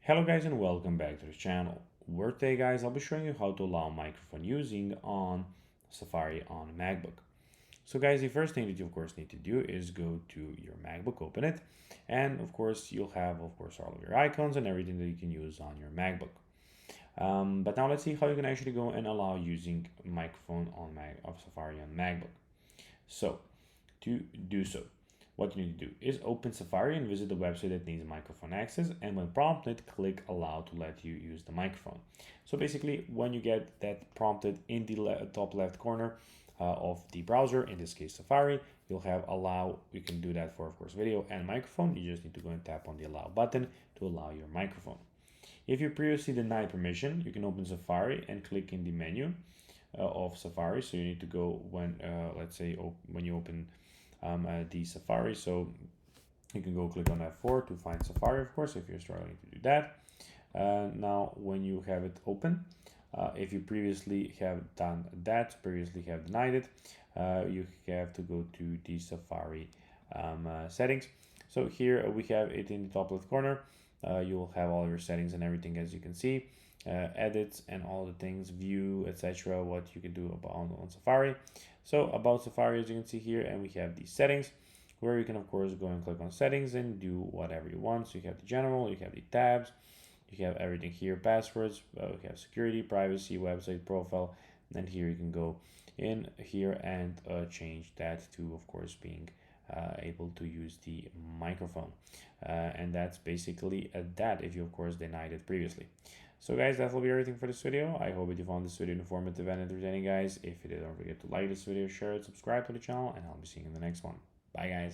Hello guys and welcome back to the channel, where today guys I'll be showing you how to allow microphone using on Safari on MacBook. So guys, the first thing that you of course need to do is go to your MacBook, open it, and of course you'll have of course all of your icons and everything that you can use on your MacBook. But now let's see how you can actually go and allow using microphone on Safari on MacBook. So to do so, what you need to do is open Safari and visit the website that needs microphone access, and when prompted, click allow to let you use the microphone. So basically, when you get that prompted in the top left corner of the browser, in this case Safari, you'll have allow. You can do that for of course video and microphone. You just need to go and tap on the allow button to allow your microphone. If you previously denied permission, you can open Safari and click in the menu of Safari. So you need to go when let's say when you open the Safari. So you can go click on F4 to find Safari, of course, if you're struggling to do that. Now, when you have it open, if you previously have done that, previously have denied it, you have to go to the Safari settings. So here we have it in the top left corner. You will have all your settings and everything, as you can see. Edits and all the things, view, etc., what you can do about on Safari. So about Safari, as you can see here, and we have these settings where you can of course go and click on settings and do whatever you want. So you have the general, you have the tabs, you have everything here, passwords, we have security, privacy, website profile, and here you can go in here and change that to of course being able to use the microphone, and that's basically that if you of course denied it previously. So guys, that will be everything for this video. I hope that you found this video informative and entertaining, guys. If you did, don't forget to like this video, share it, subscribe to the channel, and I'll be seeing you in the next one. Bye guys.